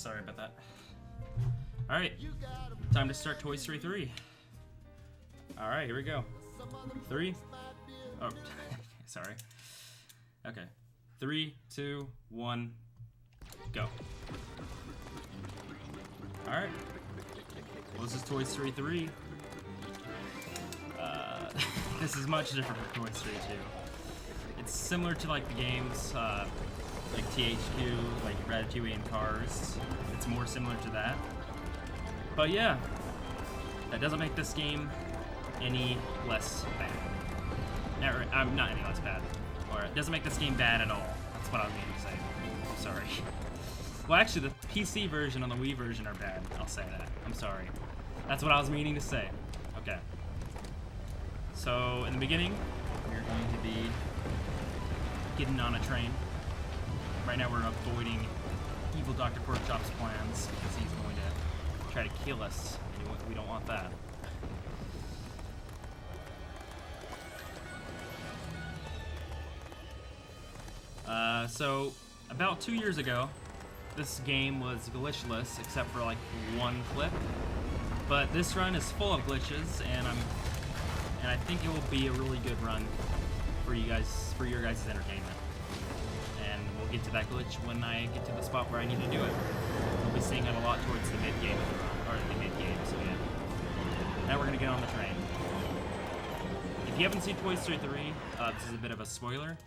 sorry about that. Alright, time to start Toy Story 3. Alright, here we go. 3. Oh, sorry. Okay. 3, 2, 1, go. Alright. Well, this is Toy Story 3. This is much different from Toy Story 2. It's similar to like the games, like THQ, like Ratatouille and Cars. It's more similar to that. But yeah, that doesn't make this game any less bad. Not any less bad. Or it doesn't make this game bad at all. That's what I was meaning to say. I'm sorry. Well, actually, the PC version and the Wii version are bad. I'll say that. I'm sorry. That's what I was meaning to say. Okay. So, in the beginning, we're going to be getting on a train. Right now, we're avoiding evil Dr. Porkchop's plans because he's going to try to kill us, and we don't want that. So, about 2 years ago, this game was glitchless except for like one clip. But this run is full of glitches, and I think it will be a really good run for you guys, for your guys' entertainment. And we'll get to that glitch when I get to the spot where I need to do it. We'll be seeing it a lot towards the mid game of the run, or the mid game. So yeah. Now we're gonna get on the train. If you haven't seen Toy Story 3, this is a bit of a spoiler.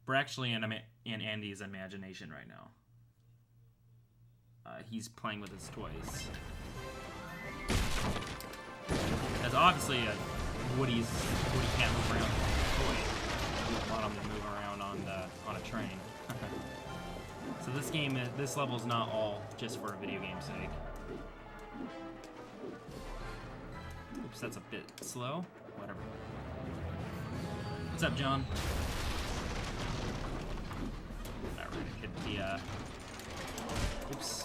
We're actually in Andy's imagination right now. He's playing with his toys. Because obviously, Woody can't move around with a toy. You don't want him to move around on a train. So this level is not all just for a video game's sake. Oops, that's a bit slow. Whatever. What's up, John? Alright, we're gonna hit the oops.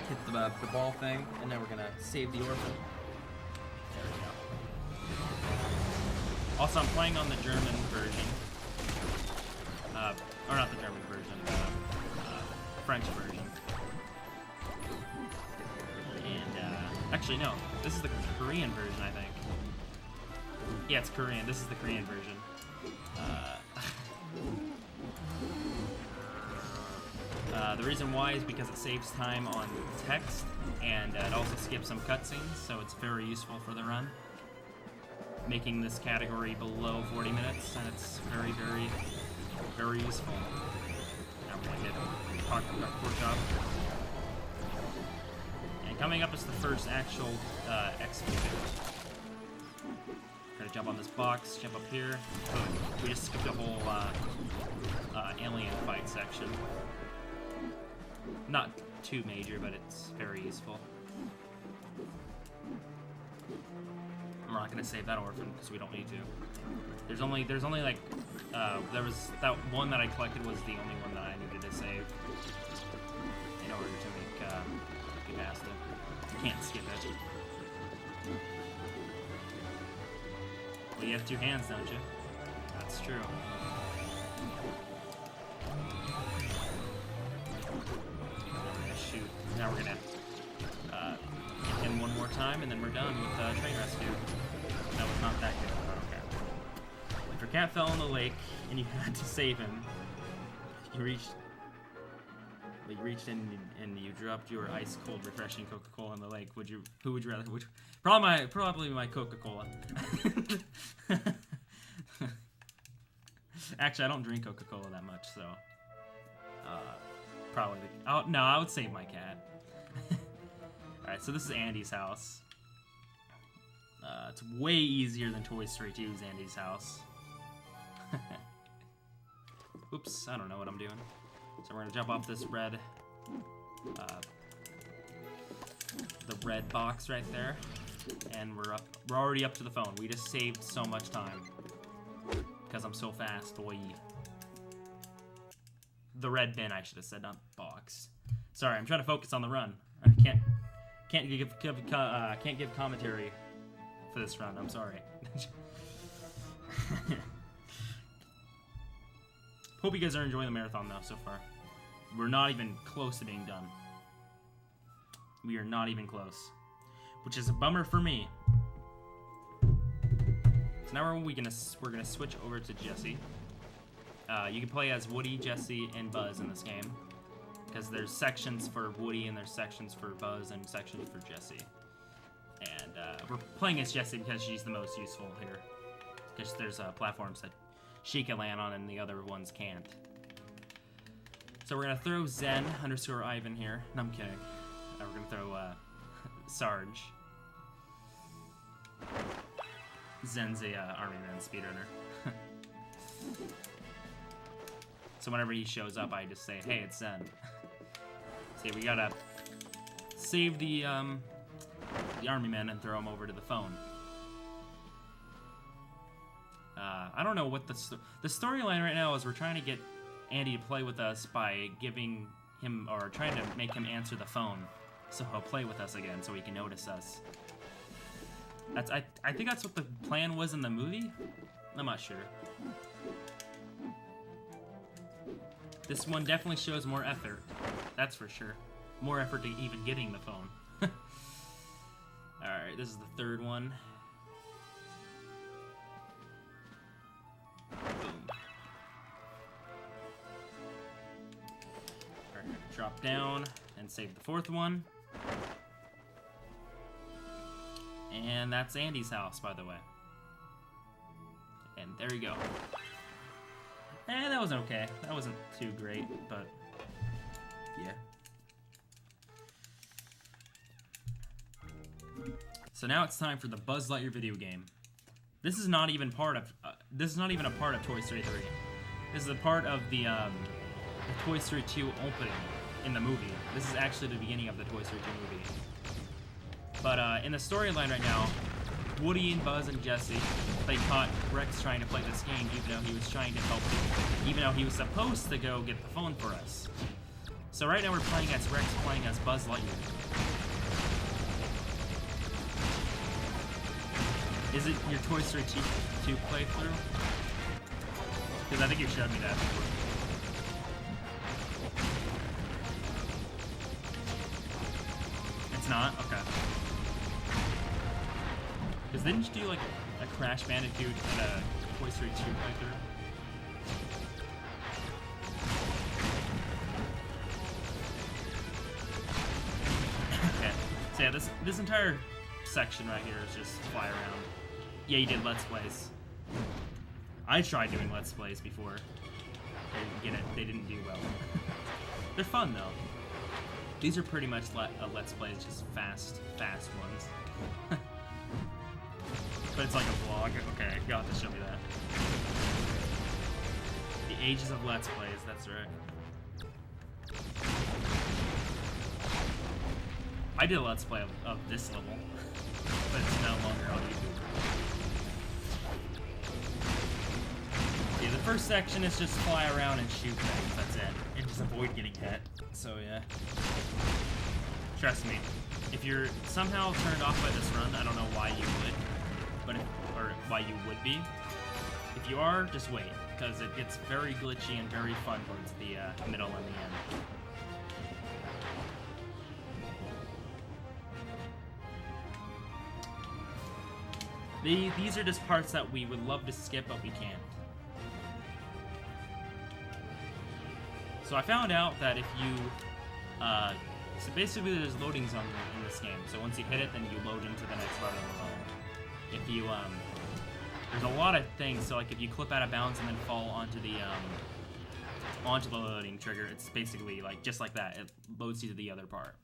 Hit the ball thing, and now we're gonna save the orphan. There we go. Also, I'm playing on the German version. Or not the German version, the French version. And, actually, no. This is the Korean version, I think. Yeah, it's Korean. This is the Korean version. The reason why is because it saves time on text, and it also skips some cutscenes, so it's very useful for the run. Making this category below 40 minutes, and it's very, very, very useful. Now we're gonna get Dr. Porkchop. And coming up is the first actual excavator. Gonna jump on this box, jump up here. We just skipped a whole alien fight section. Not too major, but it's very useful. I'm not gonna save that orphan because we don't need to. There's only like there was that one that I collected was the only one that I needed to save in order to get past it. You can't skip it. Well, you have two hands, don't you? That's true. Shoot. Now we're gonna hit him one more time, and then we're done with train rescue. That was not that good. Okay. If your cat fell in the lake and you had to save him, you reached in and you dropped your ice cold, refreshing Coca-Cola in the lake. Who would you rather? Probably my Coca-Cola. Actually, I don't drink Coca-Cola that much, so. Probably. No, I would save my cat. Alright, so this is Andy's house. It's way easier than Toy Story 2's Andy's house. Oops, I don't know what I'm doing. So we're gonna jump off this red, the red box right there, and we're already up to the phone. We just saved so much time because I'm so fast, boy. The red bin, I should have said, not box. Sorry, I'm trying to focus on the run. I can't give commentary for this run. I'm sorry. Hope you guys are enjoying the marathon though so far. We're not even close to being done. We are not even close, which is a bummer for me. So now we're gonna switch over to Jesse. You can play as Woody, Jesse, and Buzz in this game, because there's sections for Woody and there's sections for Buzz and sections for Jesse. And we're playing as Jesse because she's the most useful here, because there's platforms that she can land on and the other ones can't. So we're gonna throw Zen _ Ivan here. No, I'm kidding. We're gonna throw Sarge. Zen's a Army Man speedrunner. So whenever he shows up, I just say, "Hey, it's Zen." See, we gotta save the Army Men and throw him over to the phone. I don't know what the storyline right now is. We're trying to get Andy to play with us by giving him, or trying to make him answer the phone, so he'll play with us again, so he can notice us. I think that's what the plan was in the movie. I'm not sure. This one definitely shows more effort. That's for sure. More effort to even getting the phone. Alright, this is the third one. Boom. Alright, drop down and save the fourth one. And that's Andy's house, by the way. And there you go. That wasn't okay. That wasn't too great, but yeah. So now it's time for the Buzz Lightyear video game. This is not even part of. This is not even a part of Toy Story 3. This is a part of the Toy Story 2 opening in the movie. This is actually the beginning of the Toy Story 2 movie. But in the storyline right now, Woody and Buzz and Jesse, they caught Rex trying to play this game, even though he was trying to help them, even though he was supposed to go get the phone for us. So right now we're playing as Rex, playing as Buzz Lightyear. Is it your Toy Story 2 playthrough? Because I think you showed me that before. It's not? Okay. Because didn't you do like a Crash Bandicoot and a Toy Story 2 playthrough? Okay. So yeah, this entire section right here is just fly around. Yeah, you did Let's Plays. I tried doing Let's Plays before. They didn't do well. They're fun though. These are pretty much Let's Plays, just fast ones. But it's like a vlog. Okay, you got to show me that. The ages of Let's Plays, that's right. I did a Let's Play of this level, but it's no longer on YouTube. Yeah, the first section is just fly around and shoot things, that's it. And just avoid getting hit, so yeah. Trust me, if you're somehow turned off by this run, I don't know why you would. Or why you would be. If you are, just wait, because it gets very glitchy and very fun towards the middle and the end. These are just parts that we would love to skip, but we can't. So I found out that if you, so basically there's loading zones in this game. So once you hit it, then you load into the next part of the level. If you, there's a lot of things, so like if you clip out of bounds and then fall onto the loading trigger, it's basically like, just like that, it loads you to the other part.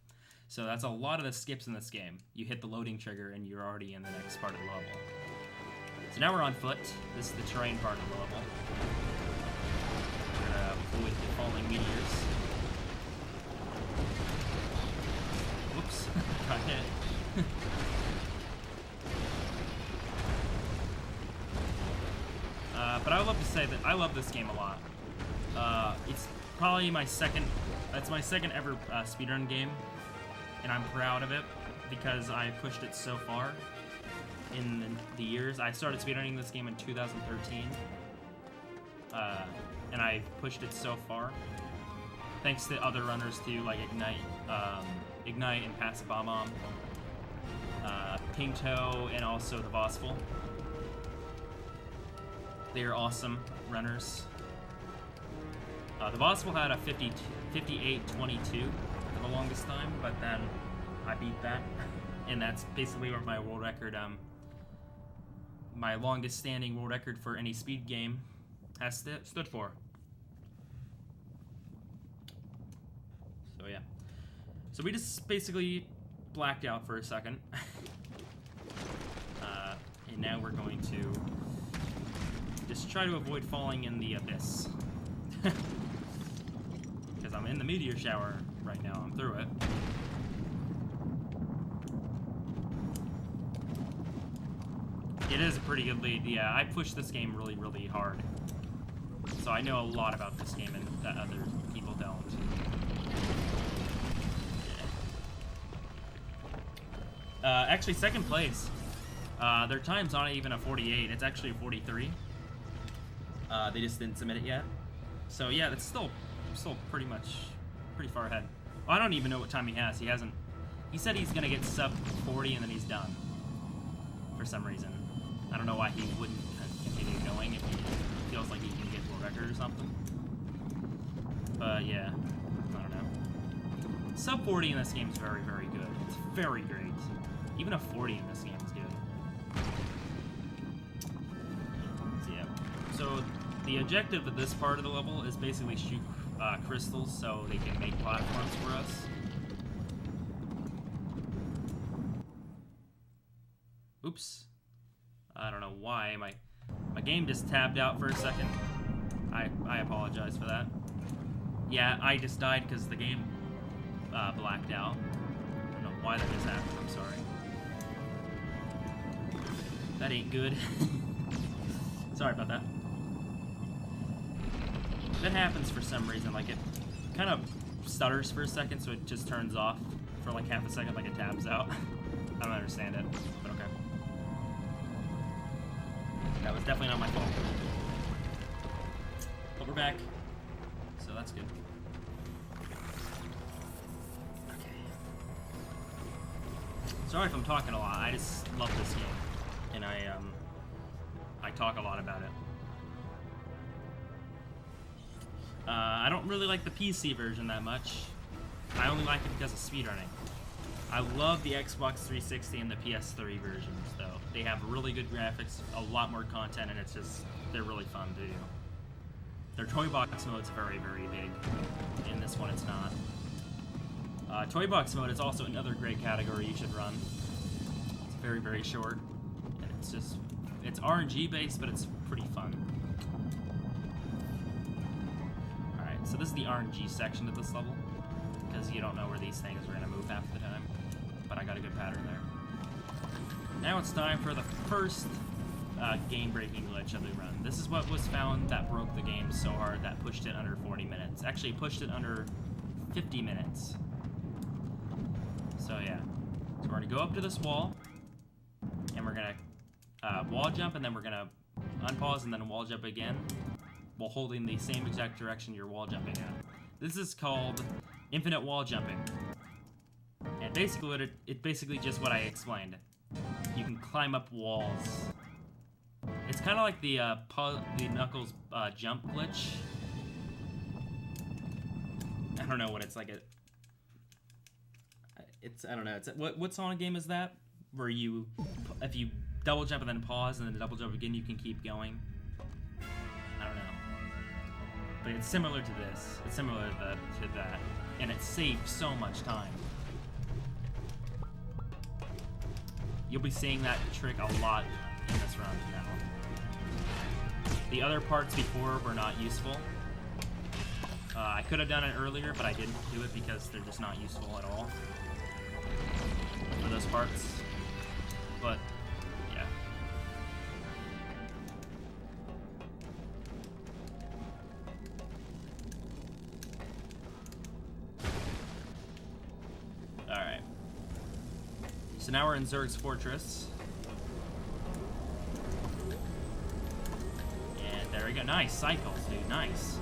So that's a lot of the skips in this game. You hit the loading trigger and you're already in the next part of the level. So now we're on foot. This is the terrain part of the level. We're gonna avoid the falling meteors. Whoops, got hit. But I would love to say that I love this game a lot. It's probably my second ever speedrun game, and I'm proud of it because I pushed it so far in the years. I started speedrunning this game in 2013, and I pushed it so far. Thanks to other runners too, like Ignite and Passive Bomb, Pinto, and also the Vossful. They are awesome runners. The Vossful had a 58-22 for the longest time, but then I beat that, and that's basically what my world record, my longest standing world record for any speed game has stood for. So yeah. So we just basically blacked out for a second. And now we're going to just try to avoid falling in the abyss. Because I'm in the meteor shower right now, I'm through it. It is a pretty good lead, yeah. I pushed this game really, really hard. So I know a lot about this game and that other people don't. Actually, second place. Their time's not even a 48, it's actually a 43. They just didn't submit it yet. So yeah, that's still pretty far ahead. Well, I don't even know what time he has. He said he's gonna get sub 40 and then he's done. For some reason. I don't know why he wouldn't continue going if he feels like he can get world record or something. But yeah, I don't know. Sub 40 in this game is very, very good. It's very great. Even a 40 in this game is good. So yeah. So the objective of this part of the level is basically shoot crystals so they can make platforms for us. Oops. I don't know why my game just tabbed out for a second. I apologize for that. Yeah, I just died because the game blacked out. I don't know why that just happened. I'm sorry. That ain't good. Sorry about that. That happens for some reason. Like it kind of stutters for a second, so it just turns off for like half a second, like it tabs out. I don't understand it, but okay. That was definitely not my fault. But we're back, so that's good. Okay. Sorry if I'm talking a lot. I just love this game, and I talk a lot about it. I don't really like the PC version that much. I only like it because of speedrunning. I love the Xbox 360 and the PS3 versions, though. They have really good graphics, a lot more content, and they're really fun to do. Their Toy Box mode's very, very big. In this one, it's not. Toy Box mode is also another great category you should run. It's very, very short, and it's RNG based, but it's pretty fun. Alright, so this is the RNG section of this level, because you don't know where these things are going to move half the time. But I got a good pattern there. Now it's time for the first game-breaking glitch of the run. This is what was found that broke the game so hard that pushed it under 40 minutes. Actually, pushed it under 50 minutes. So yeah. So we're going to go up to this wall, and we're going to wall jump, and then we're going to unpause and then wall jump again, while holding the same exact direction you're wall jumping at. This is called infinite wall jumping. And basically, it's basically just what I explained. You can climb up walls. It's kind of like the Knuckles jump glitch. I don't know what it's like. I don't know. It's what Sonic game is that? Where if you double jump and then pause and then double jump again, you can keep going. I don't know. But it's similar to this. It's similar to that, and it saves so much time. You'll be seeing that trick a lot in this run now. The other parts before were not useful. I could have done it earlier, but I didn't do it because they're just not useful at all for those parts. But, yeah. Alright. So now we're in Zurg's Fortress. And there we go. Nice cycles, dude. Nice.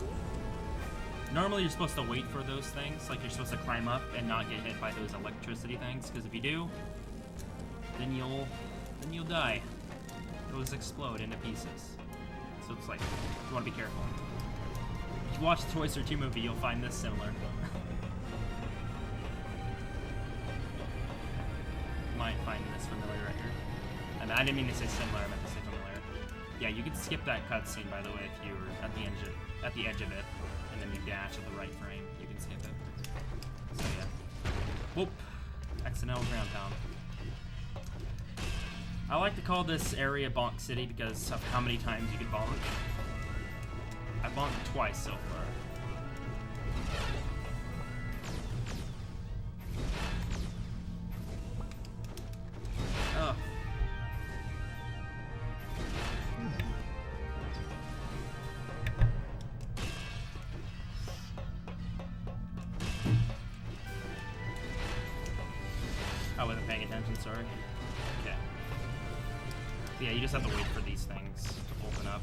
Normally you're supposed to wait for those things, like you're supposed to climb up and not get hit by those electricity things, because if you do, then you'll die. It'll just explode into pieces. So it's like, you want to be careful. If you watch the Toy Story 2 movie, you'll find this similar. Might find this familiar right here. I didn't mean to say similar, I meant to say familiar. Yeah, you could skip that cutscene, by the way, if you were at the edge of it, and then you dash at the right frame. You can skip it. So yeah. Whoop! Accidental ground pound. I like to call this area Bonk City because of how many times you can bonk. I bonked twice so far. Oh. I wasn't paying attention, sorry. Okay. So yeah, you just have to wait for these things to open up.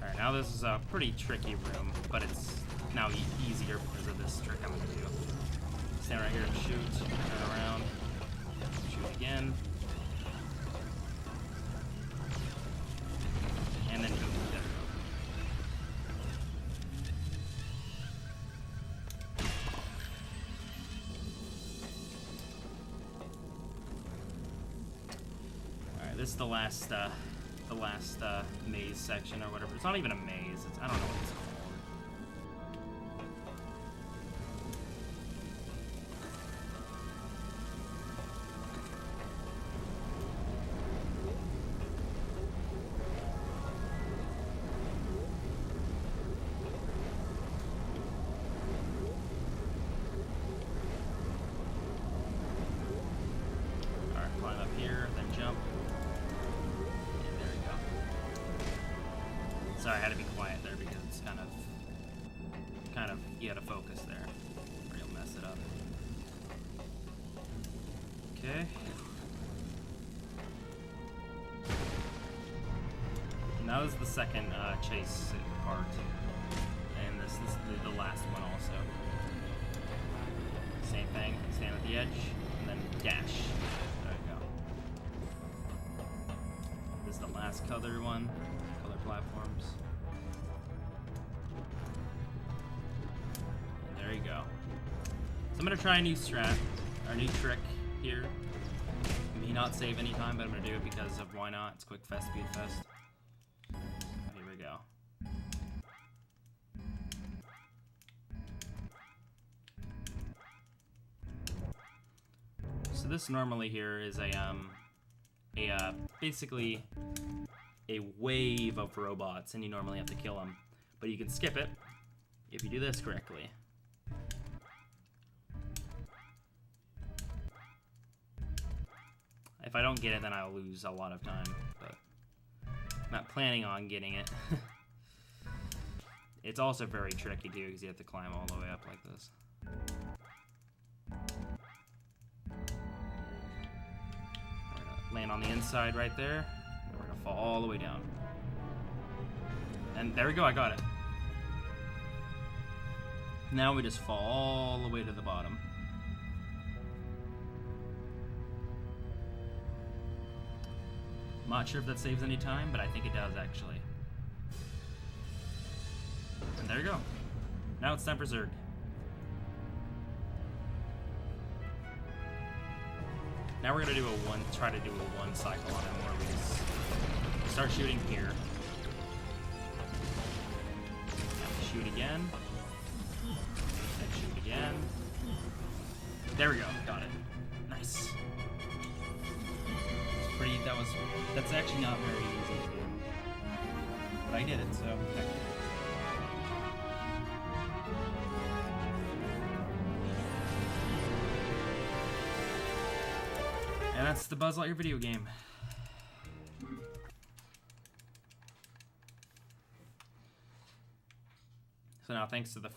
Alright, now this is a pretty tricky room, but it's now easier because of this trick I'm going to do. Stand right here and shoot, turn around, shoot again. And then boom, there we go. This is the last maze section or whatever. It's not even a maze. I don't know what it's called. All right, climb up here, then jump. Sorry, I had to be quiet there because it's kind of, you gotta focus there, or you'll mess it up. Okay. Now this is the second chase part, and this is the last one also. Same thing, stand at the edge, and then dash. There you go. This is the last color one. Platforms. And there you go. So I'm gonna try a new strat, or a new trick here. May not save any time, but I'm gonna do it because of why not? It's QuickFest SpeedFest. Here we go. So this normally here is basically a wave of robots, and you normally have to kill them, but you can skip it if you do this correctly. If I don't get it, then I'll lose a lot of time, but I'm not planning on getting it. It's also very tricky too, because you have to climb all the way up like this. We're gonna land on the inside right there. We're gonna fall all the way down. And there we go, I got it. Now we just fall all the way to the bottom. I'm not sure if that saves any time, but I think it does actually. And there you go. Now it's time for Zerg. Now we're gonna try to do a one cycle on him where we just start shooting here. Shoot again. Then shoot again. There we go, got it. Nice. That's actually not very easy to do. But I did it, so technically. And that's the Buzz Lightyear video game. So now, thanks to the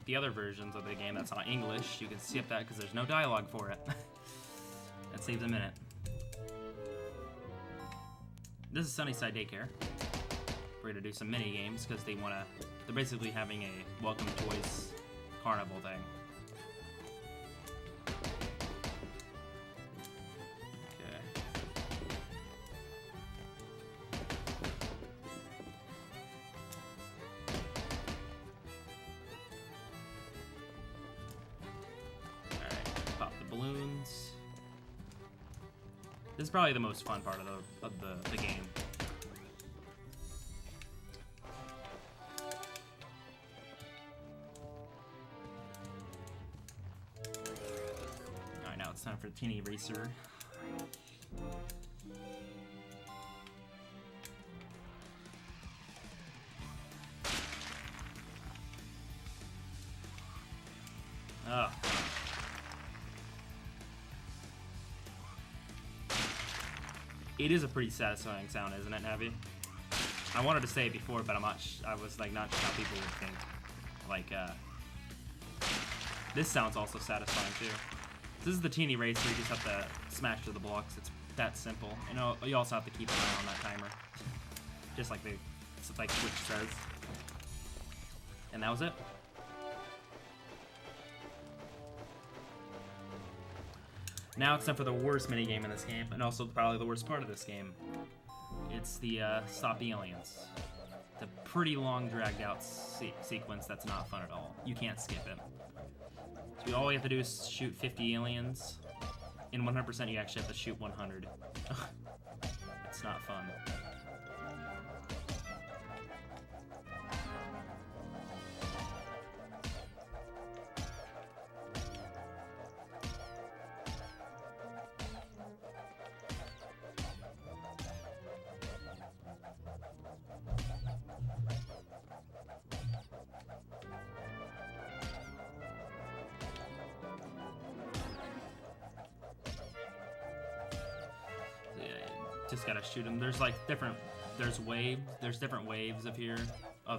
the other versions of the game that's not English, you can skip that because there's no dialogue for it. That saves a minute. this is Sunnyside Daycare. We're gonna do some mini games because they're basically having a Welcome Toys carnival thing. Okay. Alright, pop the balloons. This is probably the most fun part of the game. Alright, now it's time for the Teeny Racer. Oh. It is a pretty satisfying sound, isn't it, Navi? I wanted to say it before, but I was like not sure how people would think. Like, this sound's also satisfying too. This is the Teeny Racer. You just have to smash through the blocks. It's that simple. And you also have to keep an eye on that timer, just like Twitch says. And that was it. Now it's time for the worst minigame in this game, and also probably the worst part of this game. It's the Stop the Aliens. It's a pretty long, dragged-out sequence that's not fun at all. You can't skip it. So all you have to do is shoot 50 aliens. In 100%, you actually have to shoot 100. It's not fun. Just gotta shoot them. There's like there's different waves of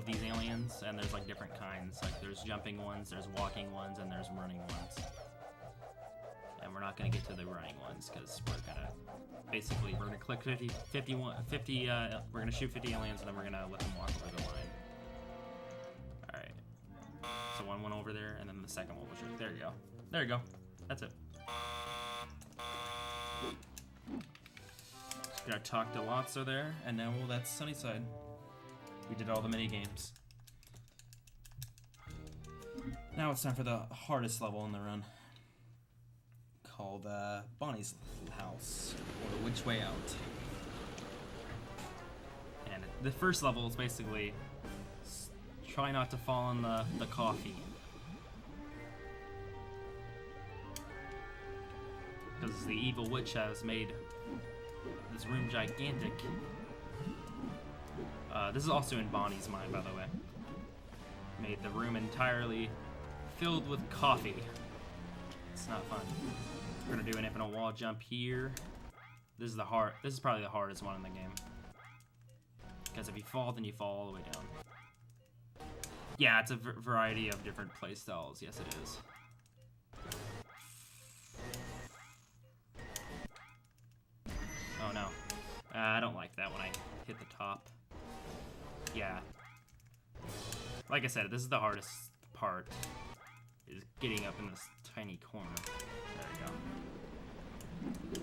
these aliens, and there's like different kinds. Like there's jumping ones, there's walking ones, and there's running ones. And we're not gonna get to the running ones because we're gonna click 50, we're gonna shoot 50 aliens, and then we're gonna let them walk over the line. All right. So one went over there, and then the second one was right there. You go. There you go. That's it. Gonna talk to Lotso there, and now that's Sunnyside. We did all the mini games. Now it's time for the hardest level in the run, called Bonnie's House, or Which Way Out. And the first level is basically try not to fall in the coffee. Because the evil witch has made this room gigantic. This is also in Bonnie's mind, by the way. Made the room entirely filled with coffee. It's not fun. We're gonna do an infinite wall jump here. This is probably the hardest one in the game. Because if you fall, then you fall all the way down. Yeah, it's a variety of different play styles. Yes, it is. Oh no. I don't like that when I hit the top. Yeah. Like I said, this is the hardest part, is getting up in this tiny corner. There we go.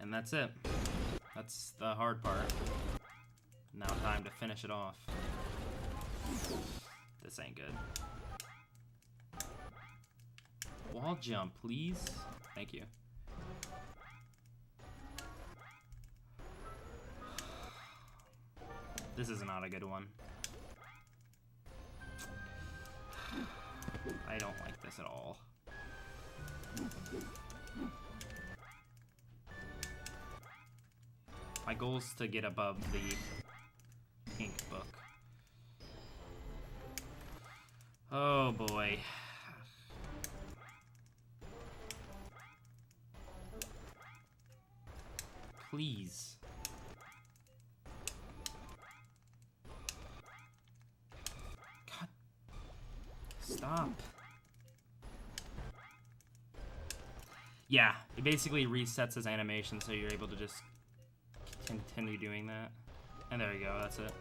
And that's it. That's the hard part. Now time to finish it off. This ain't good. Wall jump, please. Thank you. This is not a good one. I don't like this at all. My goal is to get above the pink book. Oh boy. Please. God. Stop. Yeah, it basically resets his animation, so you're able to just continue doing that. And there you go, that's it.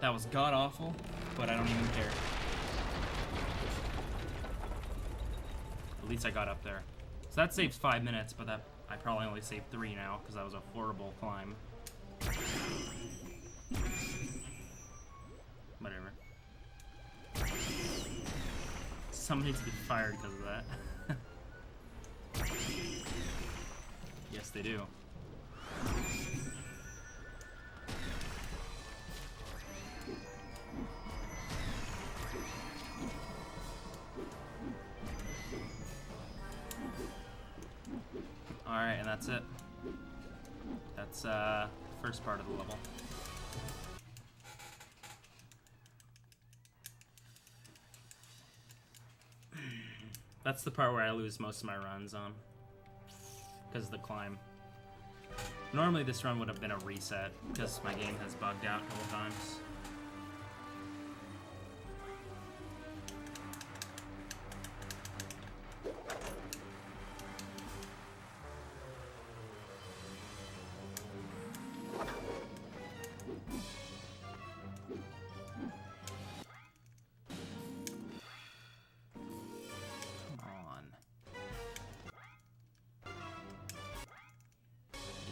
That was god-awful, but I don't even care. At least I got up there. So that saves 5 minutes, but that I probably only saved 3 now, because that was a horrible climb. Whatever. Someone needs to be fired because of that. Yes, they do. Alright, and that's it. That's first part of the level. That's the part where I lose most of my runs on. Because of the climb. Normally this run would have been a reset, because my game has bugged out a couple times.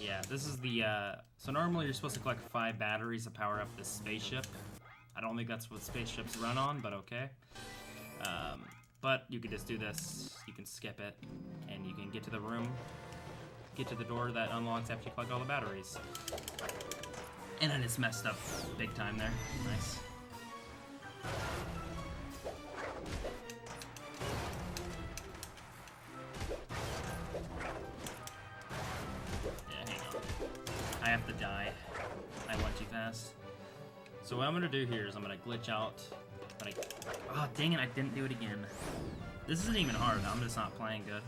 Yeah, this is the, so normally you're supposed to collect 5 batteries to power up this spaceship. I don't think that's what spaceships run on, but okay. But you could just do this, you can skip it, and you can get to the room, get to the door that unlocks after you collect all the batteries. And I just messed up big time there. Nice. I have to die. I went too fast. So what I'm gonna do here is I'm gonna glitch out. But oh dang it! I didn't do it again. This isn't even hard. I'm just not playing good.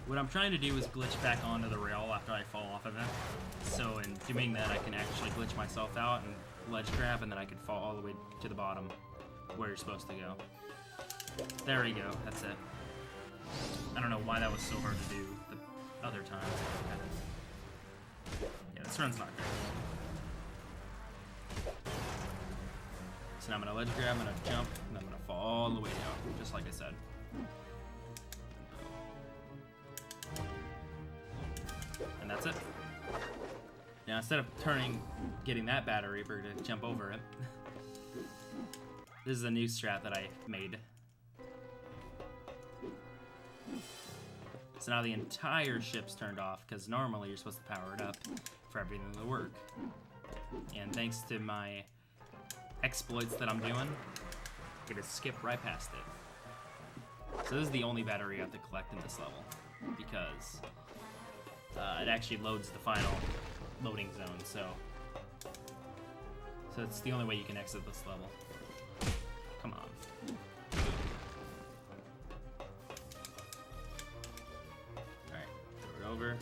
What I'm trying to do is glitch back onto the rail after I fall off of it. So in doing that, I can actually glitch myself out and ledge grab, and then I can fall all the way to the bottom where you're supposed to go. There we go. That's it. I don't know why that was so hard to do the other times. Yeah, this run's not great. So now I'm gonna ledge grab, I'm gonna jump, and I'm gonna fall all the way down, just like I said. And that's it. Now instead of getting that battery, we're gonna jump over it. This is a new strat that I made. So now the entire ship's turned off, because normally you're supposed to power it up for everything to work. And thanks to my exploits that I'm doing, I'm gonna skip right past it. So this is the only battery you have to collect in this level, because it actually loads the final loading zone, so it's the only way you can exit this level. Come on. Over.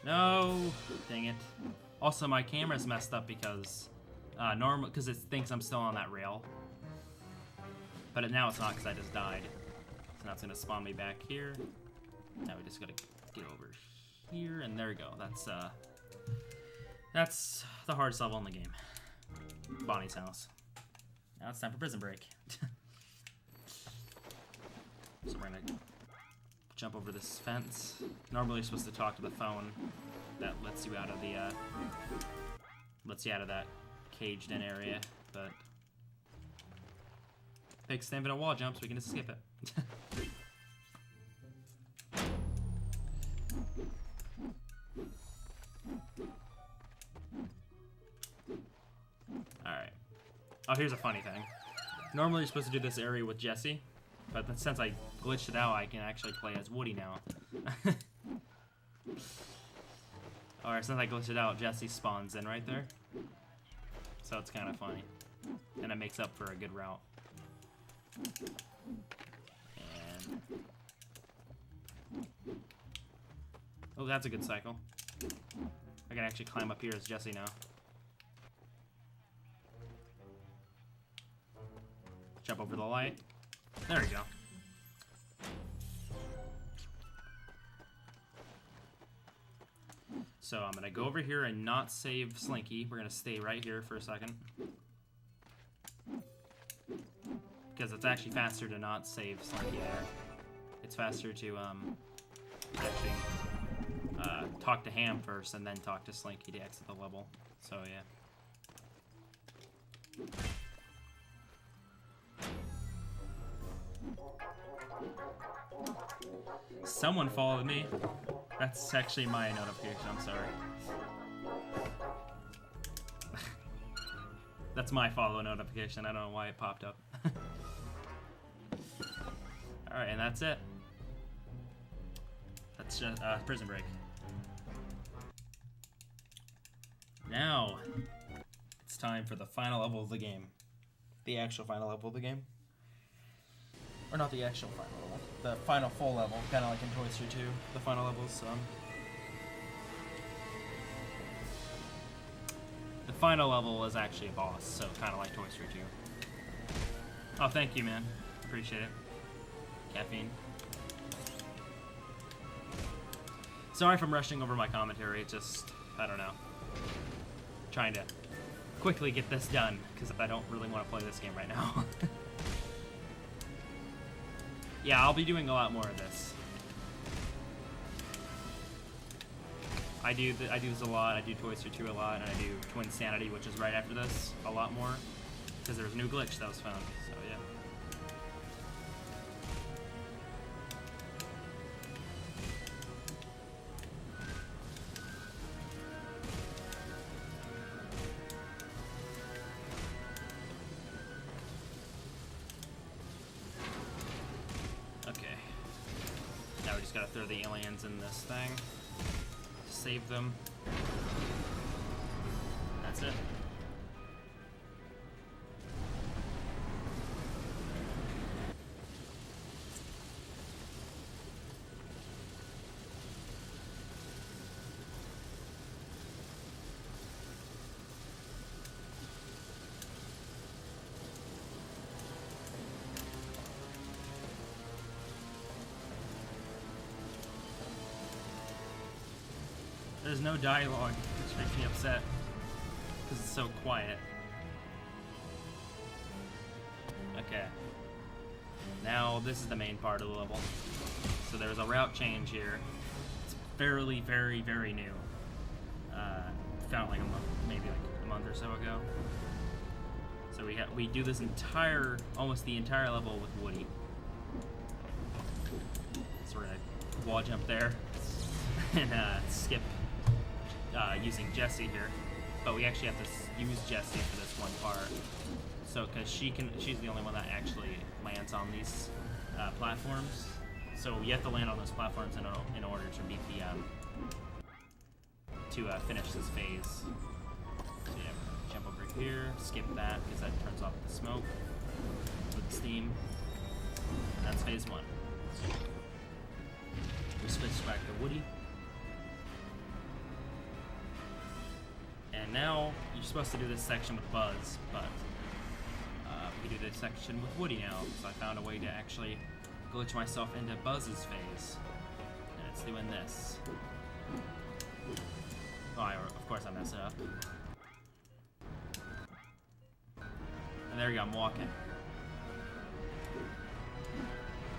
No, dang it. Also, my camera's messed up because because it thinks I'm still on that rail, but now it's not because I just died. So now it's gonna spawn me back here. Now we just gotta get over here, and there we go. That's the hardest level in the game. Bonnie's house. Now it's time for prison break. So we're gonna jump over this fence. Normally you're supposed to talk to the phone that lets you out of that caged-in area, but big infinite wall jump, so we can just skip it. All right. Oh, here's a funny thing. Normally you're supposed to do this area with Jesse. But since I glitched it out, I can actually play as Woody now. Alright, since I glitched it out, Jesse spawns in right there. So it's kind of funny. And it makes up for a good route. And... oh, that's a good cycle. I can actually climb up here as Jesse now. Jump over the light. There we go. So I'm gonna go over here and not save Slinky. We're gonna stay right here for a second. Because it's actually faster to not save Slinky there. It's faster to actually talk to Ham first and then talk to Slinky to exit the level. So yeah. Someone followed me. That's actually my notification, I'm sorry. That's my follow notification, I don't know why it popped up. Alright, and that's it. That's just Prison Break. Now, it's time for the final level of the game. The actual final level of the game. Or not the actual final level. The final full level, kind of like in Toy Story 2. The final levels, the final level is actually a boss, so kind of like Toy Story 2. Oh, thank you, man. Appreciate it. Caffeine. Sorry if I'm rushing over my commentary, it's just, I don't know. Trying to quickly get this done, because I don't really want to play this game right now. Yeah, I'll be doing a lot more of this. I do this a lot. I do Toy Story 2 a lot, and I do Twin Sanity, which is right after this, a lot more. Because there was a new glitch that was found, so yeah. Gotta throw the aliens in this thing. Save them. That's it. There's no dialogue, which makes me upset, because it's so quiet. Okay. Now, this is the main part of the level. So there's a route change here. It's fairly, very, very new. Found like a month, maybe like a month or so ago. So we do this almost the entire level with Woody. So we're gonna wall jump there and skip using Jessie here, but we actually have to use Jessie for this one part. So, because she's the only one that actually lands on these platforms. So you have to land on those platforms in order to beat the finish this phase. So yeah, jump over here, skip that because that turns off the smoke with the steam. That's phase 1. We switch back to Woody. And now, you're supposed to do this section with Buzz, but we do this section with Woody now, so I found a way to actually glitch myself into Buzz's phase. And it's doing this. Oh, of course I mess it up. And there you go, I'm walking.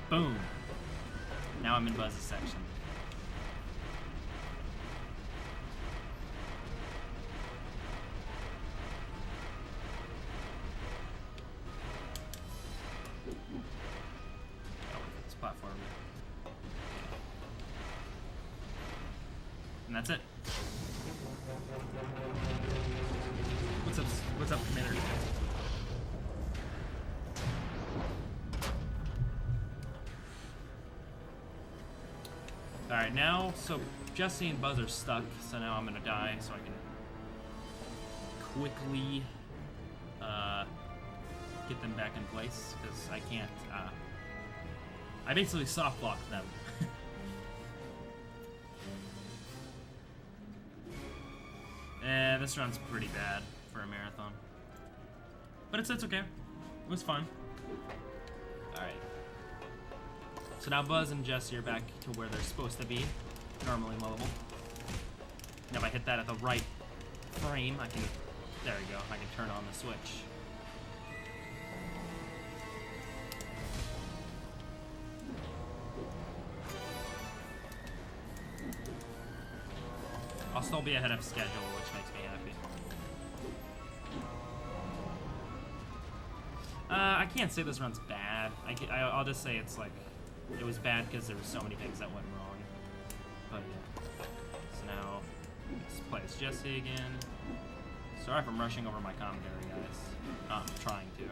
Boom! Now I'm in Buzz's section. Platform. And that's it. What's up, Commander? Alright, now, so Jessie and Buzz are stuck, so now I'm gonna die, so I can quickly get them back in place, because I can't, I basically soft blocked them. This run's pretty bad for a marathon. But it's okay. It was fun. Alright. So now Buzz and Jesse are back to where they're supposed to be. Normally mobile. Now if I hit that at the right frame, I can... There we go. I can turn on the switch. I'll still be ahead of schedule, which makes me happy. I can't say this run's bad. I'll just say it's like, it was bad because there were so many things that went wrong. But yeah. So now, let's play as Jesse again. Sorry if I'm rushing over my commentary, guys. I'm trying to.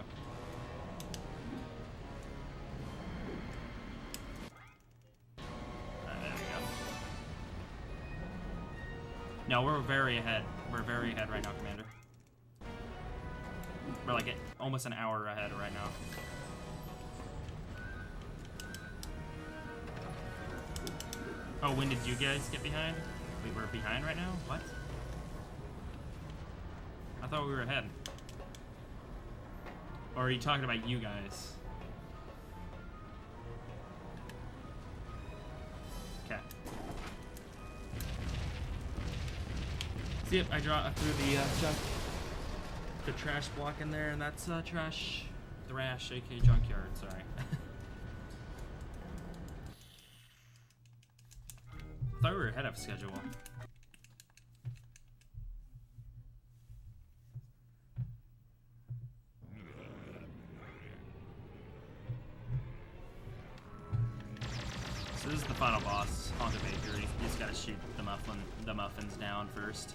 Alright, there we go. No, we're very ahead. We're very ahead right now, Commander. We're like almost an hour ahead right now. Oh, when did you guys get behind? We were behind right now? What? I thought we were ahead. Or are you talking about you guys? Okay. See if I threw the trash block in there, and that's trash thrash, aka junkyard. Sorry. I thought we were ahead of schedule. So this is the final boss, Honda Bakery. You just gotta shoot the muffins down first.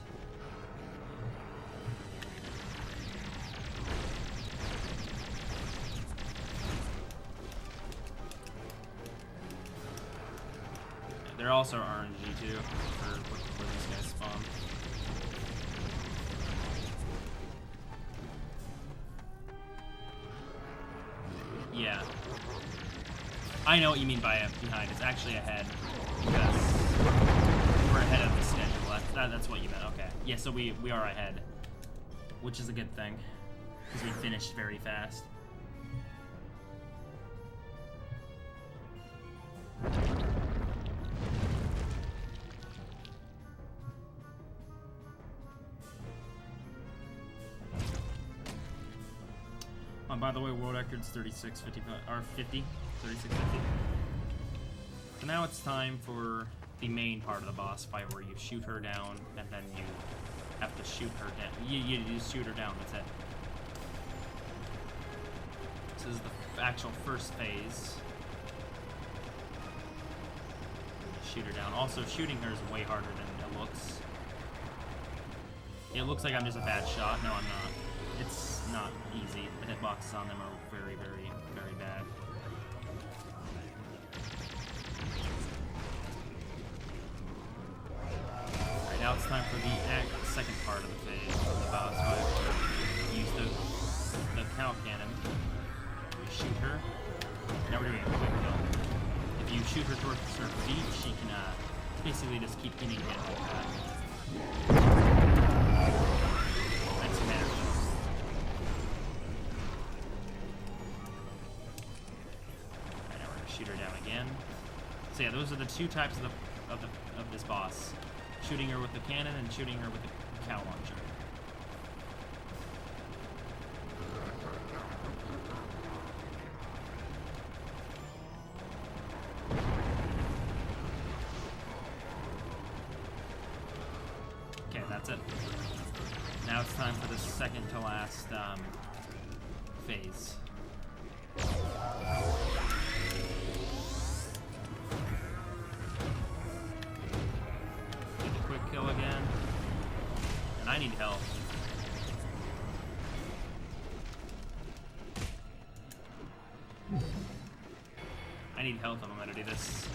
There also are RNG too for where these guys spawn. Yeah. I know what you mean by behind. It's actually ahead. Because we're ahead of the schedule. That's what you meant. Okay. Yeah, so we are ahead. Which is a good thing. Because we finished very fast. By the way, world record's 36:55 or 50, 36:50. So now it's time for the main part of the boss fight, where you shoot her down, and then you have to shoot her down. You just shoot her down. That's it. This is the actual first phase. Shoot her down. Also, shooting her is way harder than it looks. It looks like I'm just a bad shot. No, I'm not. It's not easy. The hitboxes on them are very, very, very bad. Alright, now it's time for the second part of the phase of the boss fight. Use the cow cannon. We shoot her. Now we're doing a quick kill. If you shoot her towards her feet, she can basically just keep hitting it like that. That's better. Shoot her down again. So yeah, those are the two types of this boss: shooting her with the cannon and shooting her with the cow launcher. Okay, that's it. Now it's time for the second to last phase. Kill again. And I need help. I need help if I'm gonna do this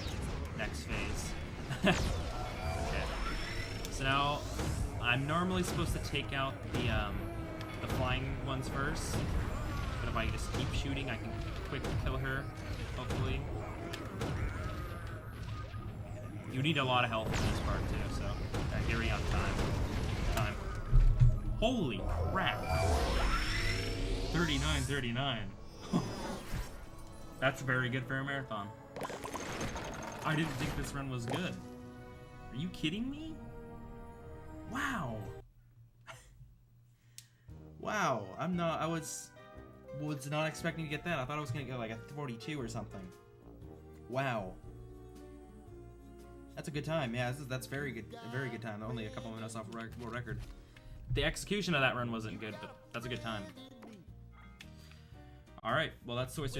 next phase. Okay. So now I'm normally supposed to take out the flying ones first. But if I just keep shooting, I can quick kill her, hopefully. You need a lot of health in this part too, so here we go. Time. Holy crap! 39. That's very good for a marathon. I didn't think this run was good. Are you kidding me? Wow. Wow, I was not expecting to get that. I thought I was gonna get like a 42 or something. Wow. That's a good time. Yeah, that's very good. A very good time. Only a couple minutes off world record. The execution of that run wasn't good, but that's a good time. All right. Well, that's Toy Story